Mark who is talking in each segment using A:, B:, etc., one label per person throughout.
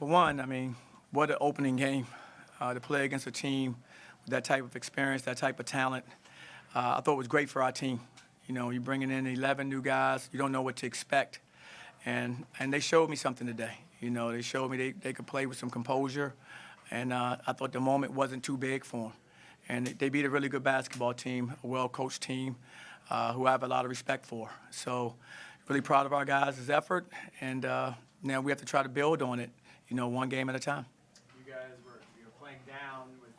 A: For one, I mean, what an opening game to play against a team with that type of experience, that type of talent. I thought it was great for our team. You know, you're bringing in 11 new guys. You don't know what to expect. And they showed me something today. You know, they showed me they could play with some composure. And I thought the moment wasn't too big for them. And they beat a really good basketball team, a well-coached team who I have a lot of respect for. So really proud of our guys' effort. And now we have to try to build on it, you know, one game at a time.
B: You guys were playing down with,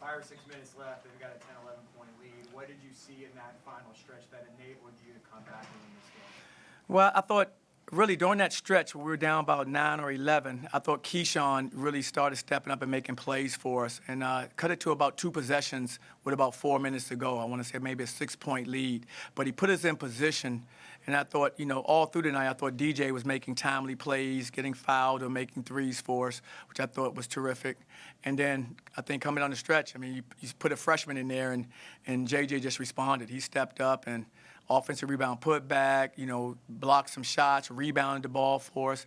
B: 5 or 6 minutes left. They've got a 10, 11-point lead. What did you see in that final stretch that enabled you to come back and win this game?
A: Well, I thought really during that stretch where we were down about 9 or 11, I thought Keyshawn really started stepping up and making plays for us and cut it to about 2 possessions with about 4 minutes to go. I want to say maybe a 6-point lead. But he put us in position, and I thought, all through the night, I thought DJ was making timely plays, getting fouled or making threes for us, which I thought was terrific. And then I think coming on the stretch, I mean, you put a freshman in there, and JJ just responded. He stepped up and offensive rebound put back, blocked some shots, rebounded the ball for us.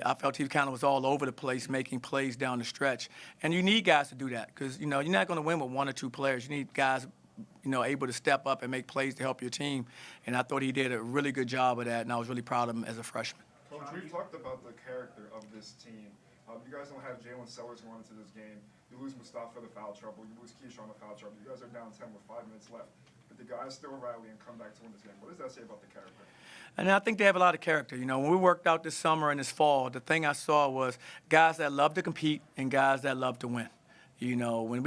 A: I felt he kind of was all over the place making plays down the stretch. And you need guys to do that because, you're not going to win with 1 or 2 players. You need guys, able to step up and make plays to help your team. And I thought he did a really good job of that, and I was really proud of him as a freshman.
C: Coach, we've talked about the character of this team. You guys don't have Jalen Sellers going into this game. You lose Mustafa to foul trouble. You lose Keyshawn to foul trouble. You guys are down 10 with 5 minutes left. But the guys still rally and come back to win this game. What does that say about the character?
A: And I think they have a lot of character. When we worked out this summer and this fall, the thing I saw was guys that love to compete and guys that love to win. When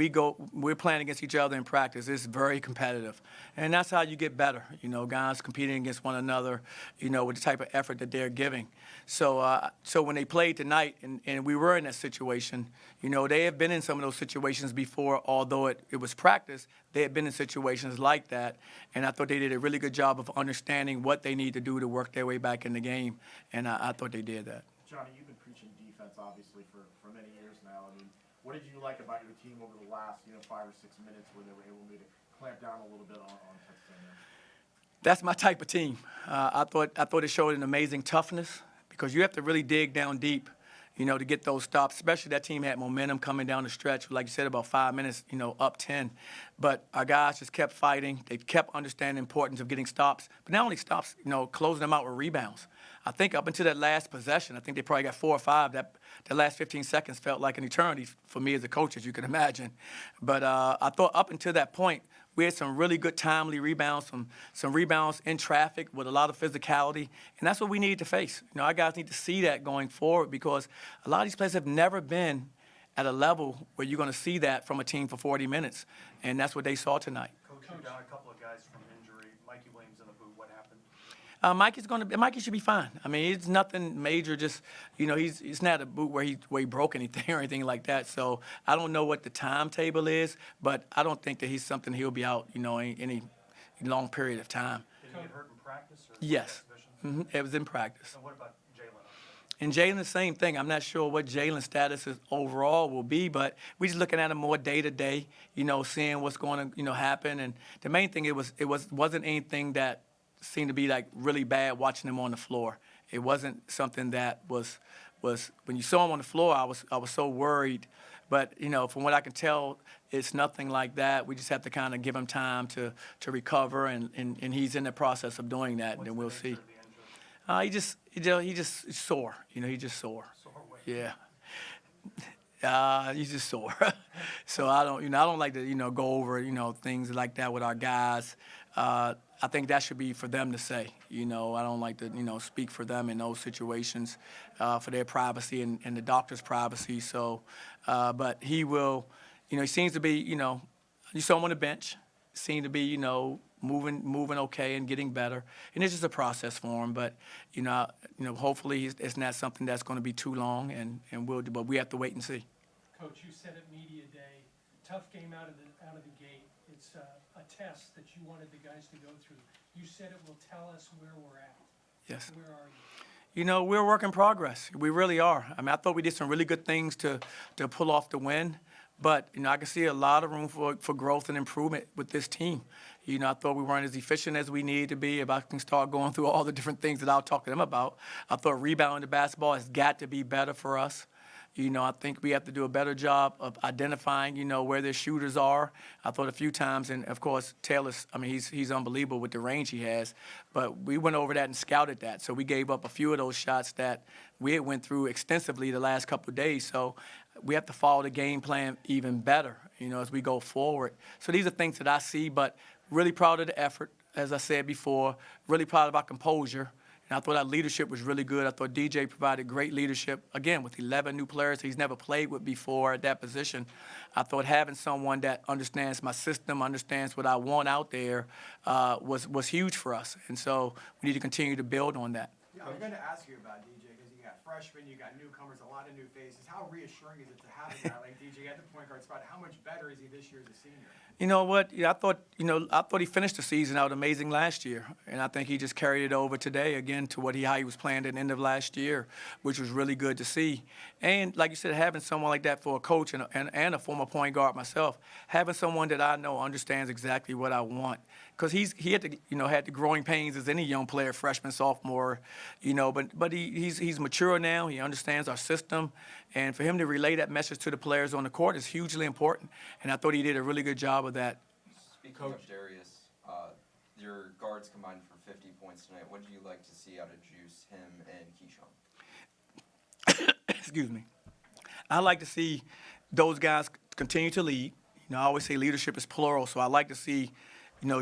A: we're playing against each other in practice, it's very competitive. And that's how you get better, guys competing against one another, with the type of effort that they're giving. So when they played tonight and we were in that situation, they have been in some of those situations before, although it was practice, they had been in situations like that. And I thought they did a really good job of understanding what they need to do to work their way back in the game. And I thought they did that.
D: Johnny, you've been preaching defense, obviously, for many years now. I mean, what did you like about your team over the last, 5 or 6 minutes when they were able to clamp down a little bit on Texas A&M?
A: That's my type of team. I thought it showed an amazing toughness because you have to really dig down deep, to get those stops. Especially that team had momentum coming down the stretch, like you said, about 5 minutes, up 10. But our guys just kept fighting. They kept understanding the importance of getting stops, but not only stops, closing them out with rebounds. I think up until that last possession, I think they probably got 4 or 5. That last 15 seconds felt like an eternity for me as a coach, as you can imagine. But I thought up until that point, we had some really good timely rebounds, some rebounds in traffic with a lot of physicality, and that's what we need to face. Our guys need to see that going forward because a lot of these players have never been at a level where you're going to see that from a team for 40 minutes, and that's what they saw tonight.
E: Coach, you're down a couple of guys from injury. Mikey Williams in the boot. What happened?
A: Mikey should be fine. I mean, it's nothing major. Just he's not a boot where he broke anything or anything like that. So I don't know what the timetable is, but I don't think that he's something he'll be out, any long period of time.
E: Did he get hurt in practice? Or
A: yes, it was in practice.
E: And what about Jalen?
A: And Jalen, the same thing. I'm not sure what Jalen's status is overall will be, but we're just looking at him more day to day, seeing what's going to, happen. And the main thing wasn't anything that seemed to be like really bad watching him on the floor. It wasn't something that was when you saw him on the floor, I was so worried. But from what I can tell, it's nothing like that. We just have to kind of give him time to recover, and he's in the process of doing that, and then we'll see. He just sore. He just sore. Yeah. He's just sore. So I don't like to go over things like that with our guys. I think that should be for them to say. I don't like to speak for them in those situations for their privacy and the doctor's privacy. So, but he will. He seems to be. You saw him on the bench. Seemed to be moving okay and getting better. And it's just a process for him. But hopefully it's not something that's going to be too long. But we have to wait and see.
F: Coach, you said at media day, tough game out of the gate. It's a test that you wanted the guys to go through. You said it will tell us where we're at.
A: Yes.
F: Where are you?
A: We're a work in progress. We really are. I mean, I thought we did some really good things to pull off the win. But, I can see a lot of room for growth and improvement with this team. I thought we weren't as efficient as we needed to be. If I can start going through all the different things that I'll talk to them about, I thought rebounding the basketball has got to be better for us. I think we have to do a better job of identifying, where their shooters are. I thought a few times, and of course, Taylor's, he's unbelievable with the range he has. But we went over that and scouted that. So we gave up a few of those shots that we had went through extensively the last couple of days. So we have to follow the game plan even better, as we go forward. So these are things that I see, but really proud of the effort, as I said before, really proud of our composure. And I thought our leadership was really good. I thought DJ provided great leadership, again, with 11 new players he's never played with before at that position. I thought having someone that understands my system, understands what I want out there, was huge for us. And so we need to continue to build on that.
B: Yeah, I'm going to ask you about DJ because you got freshmen, you got newcomers, a lot of new faces. How reassuring is it to have a guy like DJ at the point guard spot? How much better is he this year as a senior?
A: You know what? Yeah, I thought he finished the season out amazing last year, and I think he just carried it over today again to how he was playing at the end of last year, which was really good to see. And like you said, having someone like that for a coach and a former point guard myself, having someone that I know understands exactly what I want, because he had to had the growing pains as any young player, freshman, sophomore, but he's mature now. He understands our system, and for him to relay that message to the players on the court is hugely important. And I thought he did a really good job of that.
G: Speaking of Darius, your guards combined for 50 points tonight. What do you like to see out of Juice, him, and Keyshawn?
A: Excuse me. I like to see those guys continue to lead. I always say leadership is plural, so I like to see,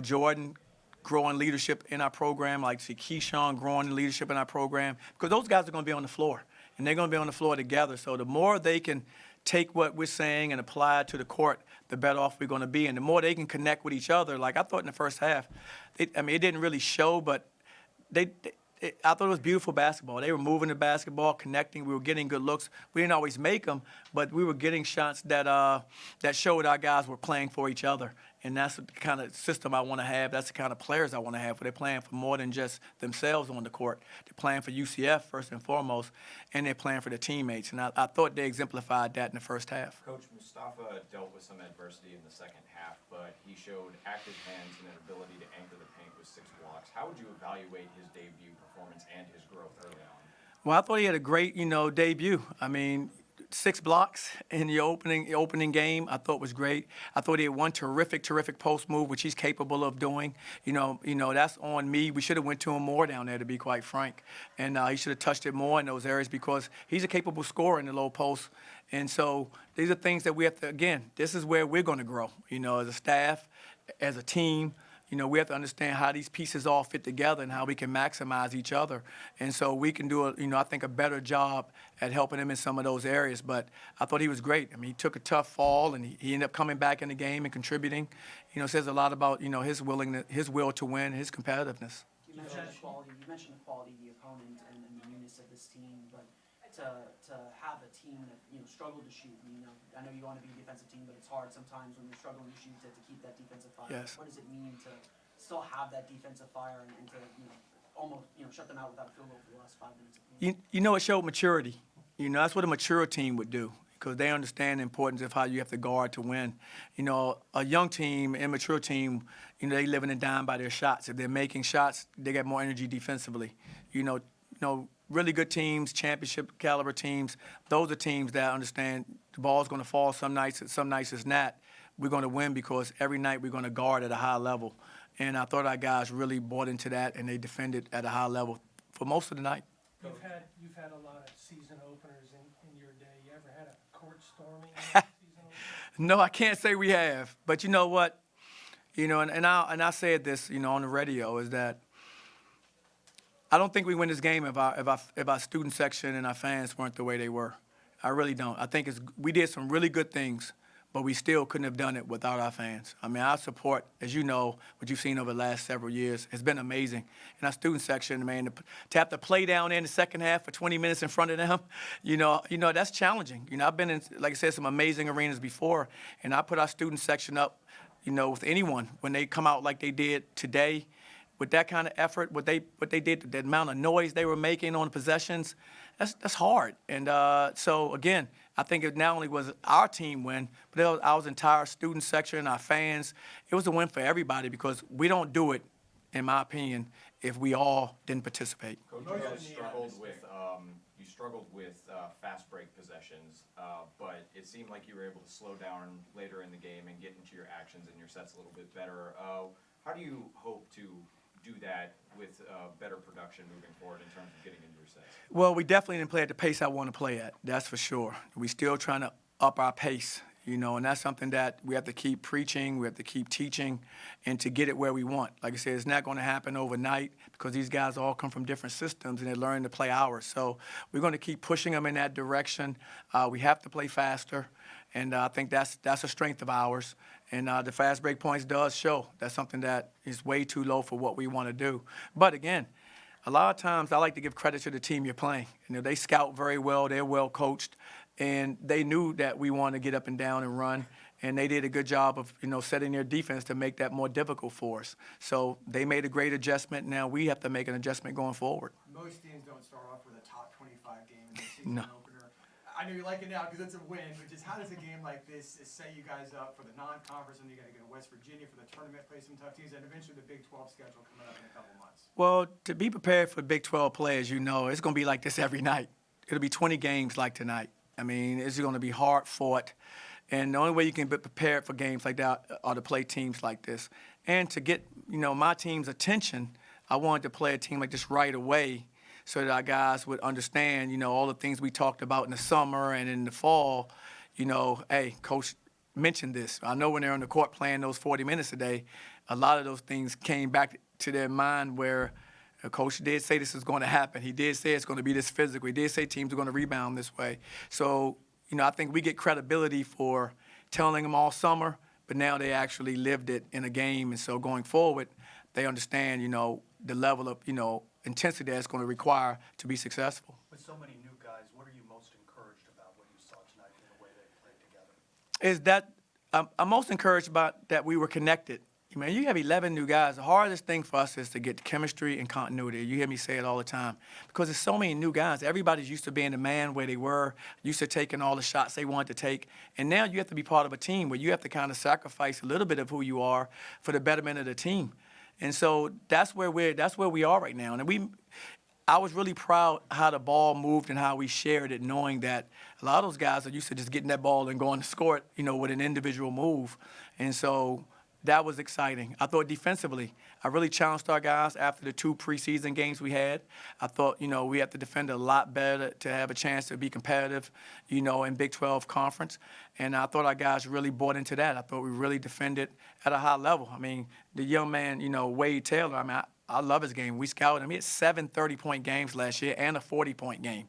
A: Jordan growing leadership in our program. I like to see Keyshawn growing leadership in our program, because those guys are going to be on the floor, and they're going to be on the floor together. So the more they can take what we're saying and apply it to the court, the better off we're going to be. And the more they can connect with each other, like I thought in the first half, it didn't really show, but I thought it was beautiful basketball. They were moving the basketball, connecting. We were getting good looks. We didn't always make them, but we were getting shots that showed our guys were playing for each other. And that's the kind of system I want to have. That's the kind of players I want to have, where they're playing for more than just themselves on the court. They're playing for UCF first and foremost, and they're playing for their teammates. And I thought they exemplified that in the first half.
H: Coach, Mustafa dealt with some adversity in the second half, but he showed active hands and an ability to anchor the paint with 6 blocks. How would you evaluate his debut performance and his growth early on?
A: Well, I thought he had a great, debut. 6 blocks in the opening game, I thought was great. I thought he had one terrific post move, which he's capable of doing. That's on me. We should have went to him more down there, to be quite frank. And he should have touched it more in those areas, because he's a capable scorer in the low post. And so these are things that we have to, again, this is where we're going to grow, as a staff, as a team. We have to understand how these pieces all fit together and how we can maximize each other. And so we can do, I think, a better job at helping him in some of those areas. But I thought he was great. He took a tough fall, and he ended up coming back in the game and contributing. Says a lot about, his will to win, his competitiveness.
I: You mentioned the quality of the opponent and the newness of this team, but to have a team that struggled to shoot. I know you want to be a defensive team, but it's hard sometimes when you're struggling to shoot to keep that defensive fire.
A: Yes.
I: What does it mean to still have that defensive fire and to almost shut them out without a field goal for the last 5 minutes?
A: It showed maturity. That's what a mature team would do, because they understand the importance of how you have to guard to win. A young team, immature team, they live and die by their shots. If they're making shots, they get more energy defensively. Really good teams, championship caliber teams, those are teams that understand the ball's going to fall some nights it's not. We're going to win because every night we're going to guard at a high level. And I thought our guys really bought into that, and they defended at a high level for most of the night.
F: You've had a lot of season openers in your day. You ever had a court storming season opener?
A: No, I can't say we have. But you know what? And I said this, on the radio, is that I don't think we win this game if our student section and our fans weren't the way they were. I really don't. I think we did some really good things, but we still couldn't have done it without our fans. Our support, as you know, what you've seen over the last several years, has been amazing. And our student section, man, to have to play down in the second half for 20 minutes in front of them, that's challenging. I've been in, like I said, some amazing arenas before, and I put our student section up, with anyone when they come out like they did today. With that kind of effort, what they did, the amount of noise they were making on possessions, that's hard. And so, again, I think it not only was our team win, but it was our entire student section, our fans. It was a win for everybody, because we don't do it, in my opinion, if we all didn't participate.
H: Coach,
D: Most
H: you
D: of
H: guys
D: the
H: struggled with fast break possessions, but it seemed like you were able to slow down later in the game and get into your actions and your sets a little bit better. How do you hope to do that with better production moving forward in terms of getting into your sets?
A: Well, we definitely didn't play at the pace I want to play at. That's for sure. We still trying to up our pace, and that's something that we have to keep preaching, we have to keep teaching, and to get it where we want. Like I said, it's not going to happen overnight because these guys all come from different systems and they're learning to play ours. So we're going to keep pushing them in that direction. We have to play faster, and I think that's a strength of ours. And the fast break points does show that's something that is way too low for what we want to do. But again, a lot of times I like to give credit to the team you're playing. They scout very well, they're well coached, and they knew that we wanted to get up and down and run, and they did a good job of, setting their defense to make that more difficult for us. So they made a great adjustment. Now we have to make an adjustment going forward.
B: Most teams don't start off with a top 25 game in the season
A: No.
B: opener. I know you like it now because it's a win, but just how does a game like this set you guys up for the non-conference, and you got to go to West Virginia for the tournament, play some tough teams, and eventually the Big 12 schedule coming up in a couple months?
A: Well, to be prepared for Big 12 play, as you know, it's going to be like this every night. It'll be 20 games like tonight. I mean, it's going to be hard fought. And the only way you can be prepared for games like that are to play teams like this. And to get, my team's attention, I wanted to play a team like this right away so that our guys would understand, all the things we talked about in the summer and in the fall. Hey, Coach mentioned this. I know when they're on the court playing those 40 minutes a day, a lot of those things came back to their mind where Coach did say this is going to happen. He did say it's going to be this physical. He did say teams are going to rebound this way. So, I think we get credibility for telling them all summer, but now they actually lived it in a game. And so going forward, they understand, the level of, intensity that's going to require to be successful.
E: With so many new guys, what are you most encouraged about what you saw tonight in the way they played together?
A: Is that I'm most encouraged about that we were connected. Man, you have 11 new guys. The hardest thing for us is to get chemistry and continuity. You hear me say it all the time because there's so many new guys. Everybody's used to being the man where they were, used to taking all the shots they wanted to take. And now you have to be part of a team where you have to kind of sacrifice a little bit of who you are for the betterment of the team. And so that's where we are right now. And I was really proud how the ball moved and how we shared it, knowing that a lot of those guys are used to just getting that ball and going to score it, with an individual move. And so that was exciting. I thought defensively, I really challenged our guys after the 2 preseason games we had. I thought, we have to defend a lot better to have a chance to be competitive, in Big 12 conference. And I thought our guys really bought into that. I thought we really defended at a high level. I mean, the young man, Wade Taylor, I love his game. We scouted him. He had 7 30-point games last year and a 40-point game.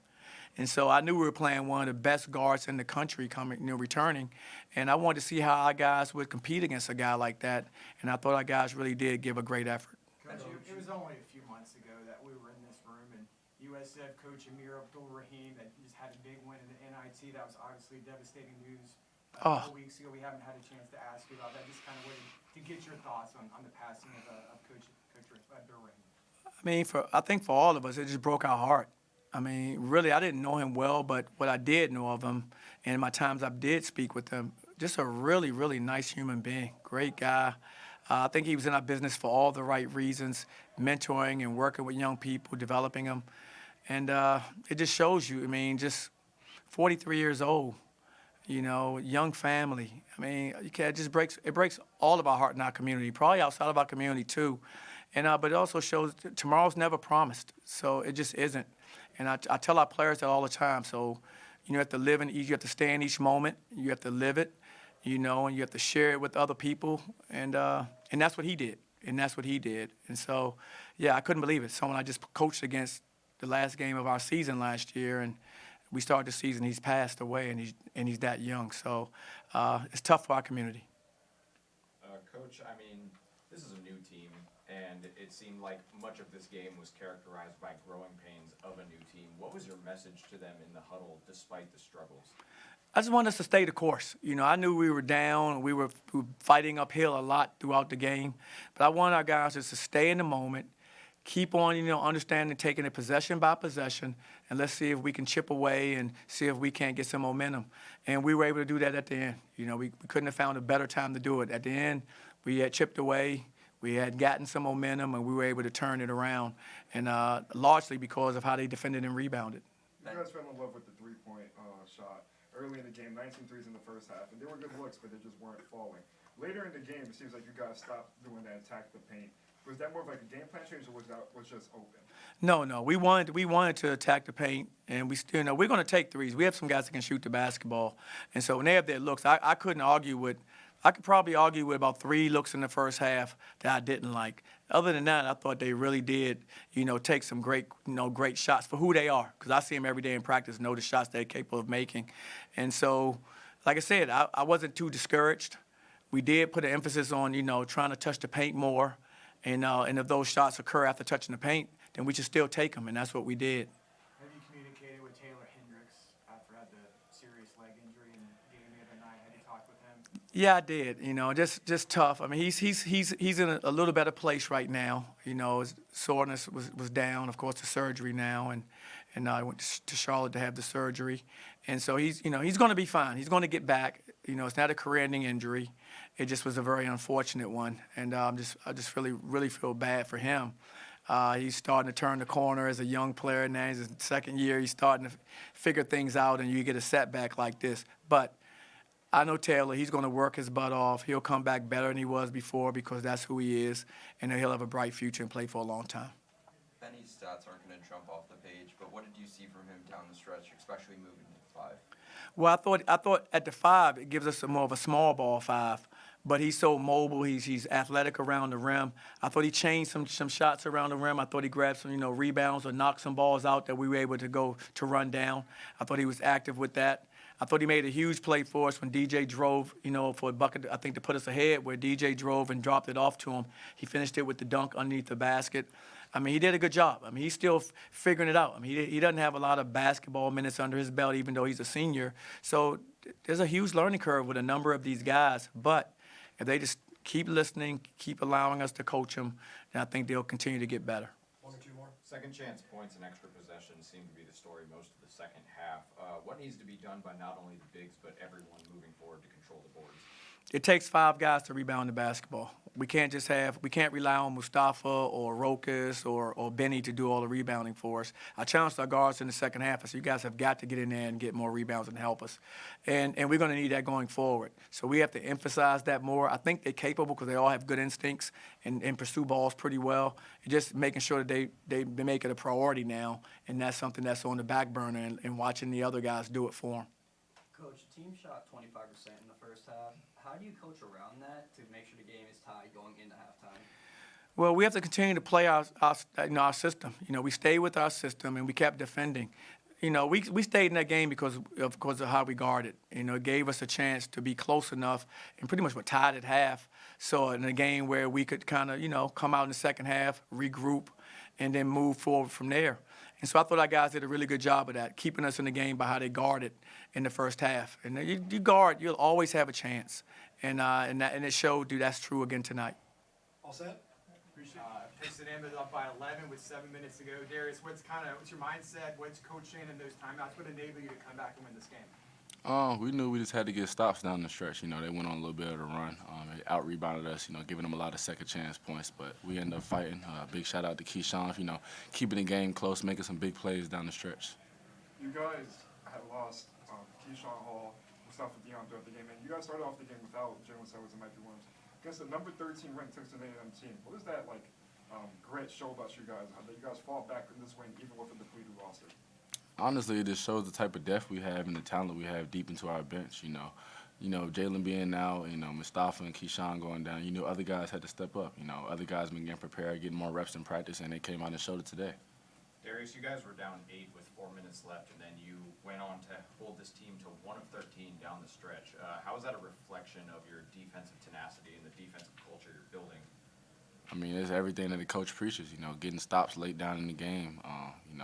A: And so I knew we were playing one of the best guards in the country returning. And I wanted to see how our guys would compete against a guy like that. And I thought our guys really did give a great effort.
B: Coach, it was only a few months ago that we were in this room, and USF coach Amir Abdul-Rahim that just had a big win in the NIT. That was obviously devastating news. A couple weeks ago, we haven't had a chance to ask you about that. Just kind of wanted to get your thoughts on the passing of Coach Abdul-Rahim.
A: I think for all of us, it just broke our heart. Really, I didn't know him well, but what I did know of him, and in my times I did speak with him, just a really, really nice human being, great guy. I think he was in our business for all the right reasons, mentoring and working with young people, developing them. And it just shows you, just 43 years old, young family. It breaks all of our heart in our community, probably outside of our community too. And but it also shows tomorrow's never promised, so it just isn't. And I tell our players that all the time. So you have to live you have to stay in each moment. You have to live it, and you have to share it with other people. And that's what he did. And so, yeah, I couldn't believe it. Someone I just coached against the last game of our season last year, and we started the season. He's passed away, and he's that young. So it's tough for our community.
H: Coach, this is a new team, and it seemed like much of this game was characterized by growing pains of a new team. What was your message to them in the huddle despite the struggles?
A: I just wanted us to stay the course. I knew we were down. We were fighting uphill a lot throughout the game. But I wanted our guys just to stay in the moment, keep on, understanding, taking it possession by possession, and let's see if we can chip away and see if we can't get some momentum. And we were able to do that at the end. We couldn't have found a better time to do it. At the end, we had chipped away. We had gotten some momentum, and we were able to turn it around, and largely because of how they defended and rebounded.
C: You guys fell in love with the three-point shot early in the game, 19 threes in the first half, and they were good looks, but they just weren't falling. Later in the game, it seems like you guys stopped doing that, attack the paint. Was that more of like a game plan change, or was that just open?
A: No. We wanted to attack the paint, and we still know we're going to take threes. We have some guys that can shoot the basketball, and so when they have their looks, I couldn't argue with. I could probably argue with about 3 looks in the first half that I didn't like. Other than that, I thought they really did, take some great shots for who they are. Because I see them every day in practice, know the shots they're capable of making. And so, like I said, I wasn't too discouraged. We did put an emphasis on, trying to touch the paint more. And if those shots occur after touching the paint, then we should still take them, and that's what we did.
B: Have you communicated with Taylor Hendricks after had the serious leg injury in the game the other night? Have you talked with him?
A: Yeah, I did. Just tough. I mean, he's in a little better place right now. His soreness was down. Of course, the surgery now, and I went to Charlotte to have the surgery, and so he's going to be fine. He's going to get back. It's not a career-ending injury. It just was a very unfortunate one, and I just really feel bad for him. He's starting to turn the corner as a young player now. He's his second year. He's starting to figure things out, and you get a setback like this. But I know Taylor. He's going to work his butt off. He'll come back better than he was before because that's who he is, and he'll have a bright future and play for a long time.
G: Benny's stats aren't going to jump off the page, but what did you see from him down the stretch, especially moving to the 5?
A: Well, I thought at the 5 it gives us more of a small ball 5. But he's so mobile. He's athletic around the rim. I thought he changed some shots around the rim. I thought he grabbed some rebounds or knocked some balls out that we were able to run down. I thought he was active with that. I thought he made a huge play for us when DJ drove, for a bucket, I think to put us ahead, where DJ drove and dropped it off to him. He finished it with the dunk underneath the basket. I mean, he did a good job. I mean, he's still figuring it out. I mean, he doesn't have a lot of basketball minutes under his belt, even though he's a senior. So there's a huge learning curve with a number of these guys. But if they just keep listening, keep allowing us to coach them, then I think they'll continue to get better.
H: 1 or 2 more. Second chance points and extra possessions seem to be the story most of the second half. What needs to be done by not only the bigs but everyone moving forward to control the boards?
A: It takes 5 guys to rebound the basketball. We can't rely on Mustafa or Rokas or Benny to do all the rebounding for us. I challenged our guards in the second half. I said, you guys have got to get in there and get more rebounds and help us. And we're going to need that going forward. So we have to emphasize that more. I think they're capable because they all have good instincts and pursue balls pretty well. And just making sure that they make it a priority now, and that's something that's on the back burner and watching the other guys do it for them.
J: Coach, the team shot 25% in the first half. How do you coach around that to make sure the game is tied going into halftime?
A: Well, we have to continue to play our system. We stayed with our system and we kept defending. We stayed in that game because of how we guarded. It gave us a chance to be close enough, and pretty much we're tied at half. So in a game where we could kind of, come out in the second half, regroup, and then move forward from there. And so I thought our guys did a really good job of that, keeping us in the game by how they guarded in the first half. And you guard, you'll always have a chance. And it showed, dude, that's true again tonight.
B: All set? Texas A&M is up by 11 with 7 minutes to go. Darius, what's your mindset? What's Coach saying in those timeouts? What enabled you to come back and win this game?
K: We knew we just had to get stops down the stretch. They went on a little bit of a run. They out-rebounded us, giving them a lot of second-chance points. But we ended up fighting. Big shout-out to Keyshawn, keeping the game close, making some big plays down the stretch.
C: You guys had lost Keyshawn Hall, Mustafa Dion throughout the game, and you guys started off the game without Jalen Sellers and Mikey Williams. Against the number 13 ranked Texas A&M team, what does that grit show about you guys? How that you guys fought back in this win even with a depleted roster?
K: Honestly, it just shows the type of depth we have and the talent we have deep into our bench. Jalen being now, Mustafa and Keyshawn going down. Other guys had to step up. Other guys been getting prepared, getting more reps in practice, and they came out and showed it today.
H: Darius, you guys were down 8 with 4 minutes left, and then you went on to hold this team to 1 of 13 down the stretch. How is that a reflection of your defensive tenacity and the defensive culture you're building?
K: I mean, it's everything that the coach preaches, getting stops late down in the game.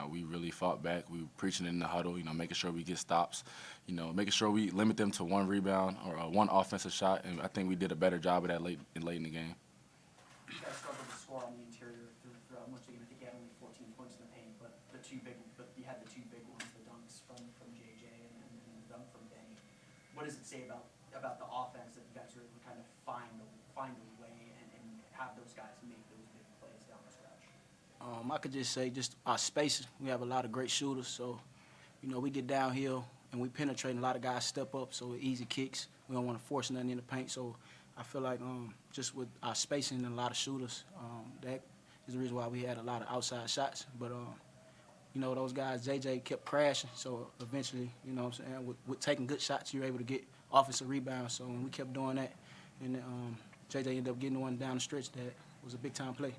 K: We really fought back. We were preaching in the huddle, making sure we get stops, making sure we limit them to 1 rebound or 1 offensive shot, and I think we did a better job of that late in the game.
I: You guys struggled to score on the interior throughout much of the game. I think you had only 14 points in the paint, but you had the 2 big ones, the dunks from JJ and the dunk from Benny. What does it say about the offense that you guys were able to kind of find a way and have those guys
L: I could just say just our spacing. We have a lot of great shooters, so, we get downhill and we penetrate, and a lot of guys step up, so easy kicks. We don't want to force nothing in the paint, so I feel like just with our spacing and a lot of shooters, that is the reason why we had a lot of outside shots. But, those guys, JJ kept crashing, so eventually, what I'm saying, with taking good shots, you're able to get offensive rebounds. So when we kept doing that, and JJ ended up getting one down the stretch that was a big-time play.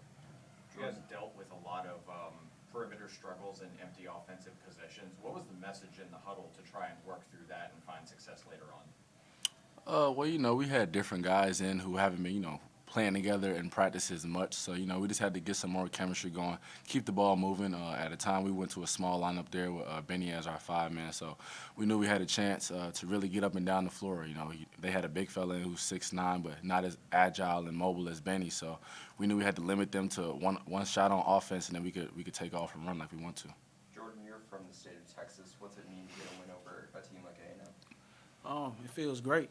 H: You guys dealt with a lot of perimeter struggles and empty offensive possessions. What was the message in the huddle to try and work through that and find success later on?
K: Well, we had different guys in who haven't been, playing together in practice as much. So, we just had to get some more chemistry going, keep the ball moving. At a time, we went to a small lineup there with Benny as our 5-man. So we knew we had a chance to really get up and down the floor. They had a big fella who's 6'9", but not as agile and mobile as Benny. So we knew we had to limit them to one shot on offense, and then we could take off and run like we want to.
G: Jordan, you're from the state of Texas. What's it mean to get a win over a team like A&M?
L: It feels great,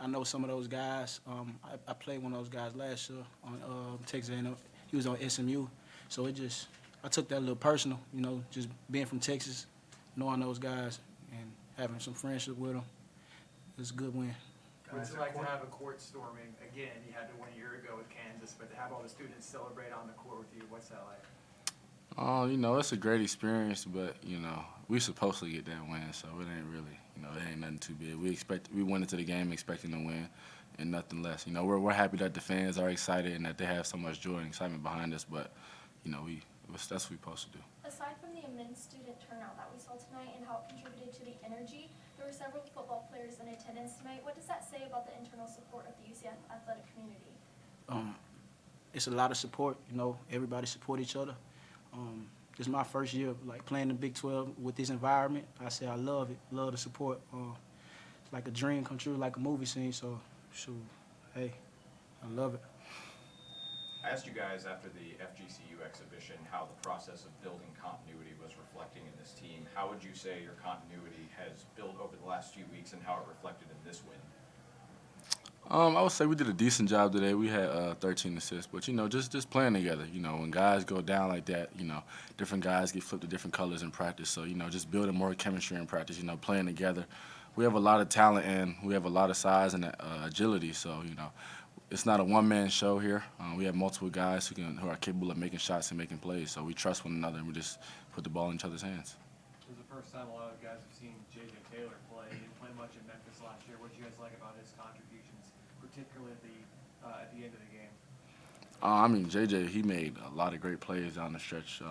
L: I know some of those guys. I played one of those guys last year on Texas A&M. He was on SMU, so I took that a little personal, just being from Texas, knowing those guys and having some friendship with them. It's a good win.
B: What's it like to have a court storming? Again, you had to win a year ago with Kansas, but to have all the students celebrate on the court with you, what's that like?
K: It's a great experience, but, we supposed to get that win, so it ain't really, it ain't nothing too big. We went into the game expecting to win and nothing less. We're happy that the fans are excited and that they have so much joy and excitement behind us, but, that's what we're supposed to do.
M: Aside from the immense student turnout that we saw tonight and how it contributed to the energy, there were several football players in attendance tonight. What does that say about the internal support of the UCF athletic community?
L: It's a lot of support, everybody support each other. This is my first year playing in the Big 12 with this environment. I say I love it, love the support. It's like a dream come true, like a movie scene. So, shoot, hey, I love it.
H: I asked you guys after the FGCU exhibition how the process of building continuity was reflecting in this team. How would you say your continuity has built over the last few weeks and how it reflected in this win?
K: I would say we did a decent job today. We had 13 assists, but just playing together. When guys go down like that, different guys get flipped to different colors in practice. So just building more chemistry in practice. Playing together. We have a lot of talent and we have a lot of size and agility. So it's not a one-man show here. We have multiple guys who are capable of making shots and making plays. So we trust one another and we just put the ball in each other's hands.
B: It was the first time a lot of guys have seen J.J. Taylor play. He didn't play much in Memphis last year. What do you guys like about his contributions, particularly at the end of the game?
K: JJ, he made a lot of great plays down the stretch,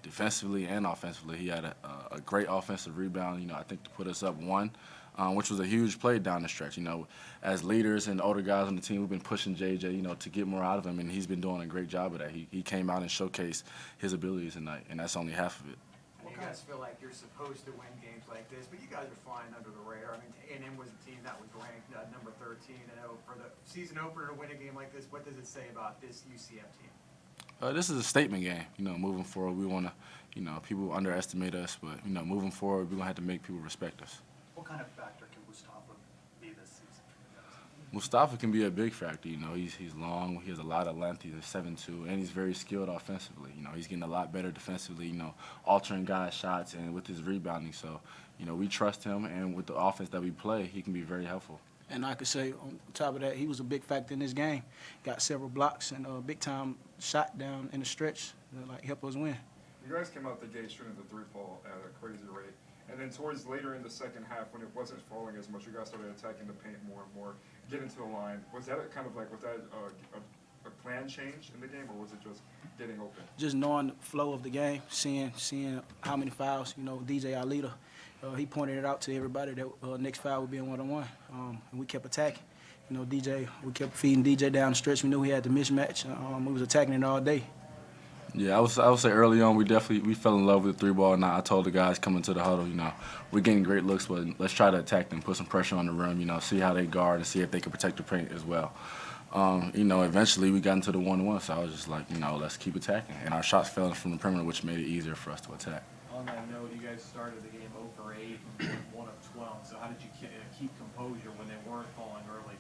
K: defensively and offensively. He had a great offensive rebound, I think to put us up 1, which was a huge play down the stretch. As leaders and older guys on the team, we've been pushing JJ, to get more out of him, and he's been doing a great job of that. He came out and showcased his abilities tonight, and that's only half of it.
B: You guys feel like you're supposed to win games like this, but you guys are flying under the radar. A&M was a team that was ranked number 13. For the season opener to win a game like this, what does it say about this UCF team?
K: This is a statement game. Moving forward, we want to, people underestimate us, but, moving forward, we're going to have to make people respect us.
E: What kind of factor can Mustafa be this season for you guys?
K: Mustafa can be a big factor. He's long, he has a lot of length, he's a 7'2", and he's very skilled offensively. He's getting a lot better defensively, altering guys' shots and with his rebounding. So, we trust him, and with the offense that we play, he can be very helpful.
L: And I could say on top of that, he was a big factor in this game. Got several blocks and a big-time shot down in the stretch that helped us win.
C: You guys came out the gate shooting the 3-ball at a crazy rate. And then towards later in the second half, when it wasn't falling as much, you guys started attacking the paint more and more, getting to the line. Was that a plan change in the game, or was it just getting open?
L: Just knowing the flow of the game, seeing how many fouls. DJ, our leader, he pointed it out to everybody that next foul would be a one-on-one, and we kept attacking. DJ, we kept feeding DJ down the stretch. We knew he had the mismatch. We was attacking it all day.
K: Yeah, I would say early on we fell in love with the 3-ball, and I told the guys coming to the huddle, we're getting great looks, but let's try to attack them, put some pressure on the rim, see how they guard and see if they can protect the paint as well. Eventually we got into the 1-1, so I was just like, let's keep attacking. And our shots fell from the perimeter, which made it easier for us to attack.
B: On that note, you guys started the game 0 for 8 and 1 of 12. So how did you keep composure when they weren't falling early?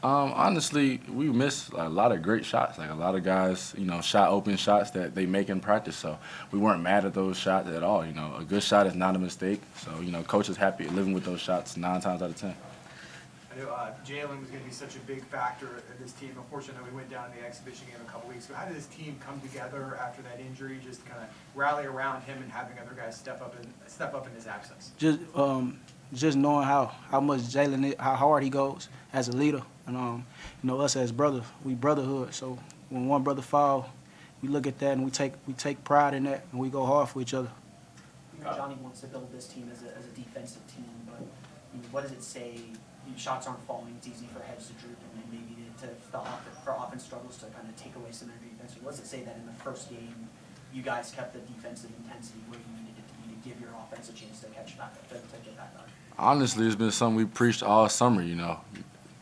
K: Honestly, we missed a lot of great shots. Like a lot of guys, shot open shots that they make in practice. So we weren't mad at those shots at all. A good shot is not a mistake. So coach is happy living with those shots 9 times out of 10.
B: I know Jalen was going to be such a big factor in this team. Unfortunately, we went down to the exhibition game a couple weeks ago. How did this team come together after that injury? Just kind of rally around him and having other guys step up in his absence.
L: Just knowing how much Jalen, how hard he goes as a leader, and us as brothers, we brotherhood. So when one brother fall, we look at that and we take pride in that, and we go hard for each other.
I: Johnny wants to build this team as a defensive team, but what does it say? Shots aren't falling. It's easy for heads to droop, and maybe for offense struggles to kind of take away some of their defense. What does it say that in the first game, you guys kept the defensive intensity where you needed it to be to give your offense a chance to catch back up, to get back on?
K: Honestly, it's been something we preached all summer.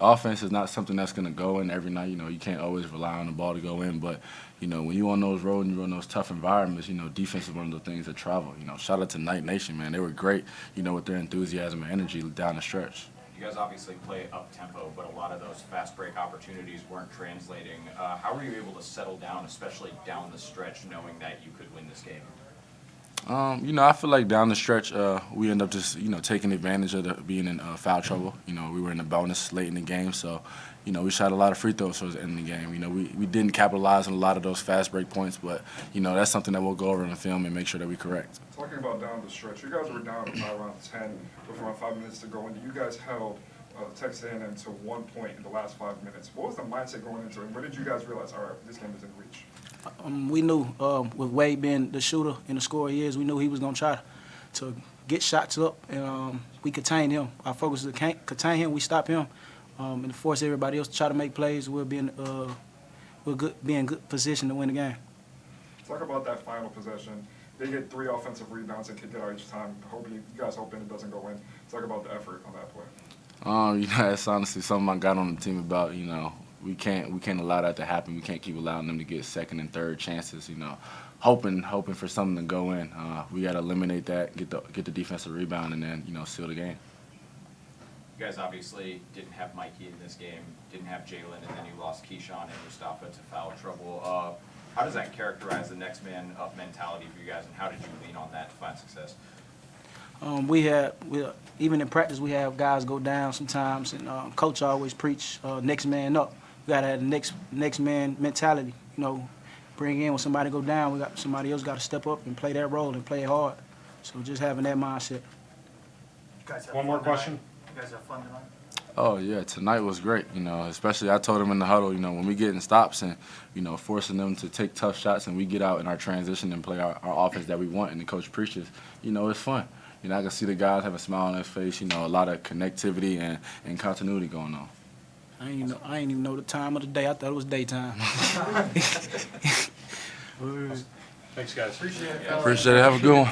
K: Offense is not something that's going to go in every night. You can't always rely on the ball to go in, but when you're on those roads and you're in those tough environments, defense is one of the things that travel. Shout out to Night Nation, man. They were great, with their enthusiasm and energy down the stretch.
H: You guys obviously play up-tempo, but a lot of those fast break opportunities weren't translating. How were you able to settle down, especially down the stretch, knowing that you could win this game?
K: I feel like down the stretch, we end up just, taking advantage of being in foul trouble. We were in a bonus late in the game, so, we shot a lot of free throws towards the end of the game. We didn't capitalize on a lot of those fast break points, but, that's something that we'll go over in the film and make sure that we correct.
C: Talking about down the stretch, you guys were down by around 10 with around 5 minutes to go, and you guys held Texas A&M to 1 point in the last 5 minutes. What was the mindset going into it? When did you guys realize, all right, this game is in reach?
L: We knew with Wade being the shooter and the scorer he is, we knew he was going to try to get shots up, and we contained him. Our focus is to contain him, we stop him, and force everybody else to try to make plays. We'll be in good position to win the game.
C: Talk about that final possession. They get 3 offensive rebounds and kick it out each time. You guys hoping it doesn't go in. Talk about the effort on that play.
K: That's honestly something I got on the team about. We can't allow that to happen. We can't keep allowing them to get second and third chances. Hoping for something to go in. We got to eliminate that, get the defensive rebound, and then seal the game.
H: You guys obviously didn't have Mikey in this game, didn't have Jalen, and then you lost Keyshawn and Mustafa to foul trouble. How does that characterize the next man up mentality for you guys, and how did you lean on that to find success?
L: Even in practice, we have guys go down sometimes, and coach always preach next man up. We got to have the next man mentality. Bring in when somebody go down, somebody else got to step up and play that role and play it hard. So just having that mindset.
E: One more question. You guys have fun tonight?
K: Oh, yeah, tonight was great, especially I told them in the huddle, when we get in stops and, forcing them to take tough shots and we get out in our transition and play our offense that we want and the coach preaches, it's fun. I can see the guys have a smile on their face, a lot of connectivity and continuity going on.
L: I ain't even know the time of the day. I thought it was daytime.
E: Thanks, guys.
B: Appreciate it.
K: Appreciate it. Have a good one.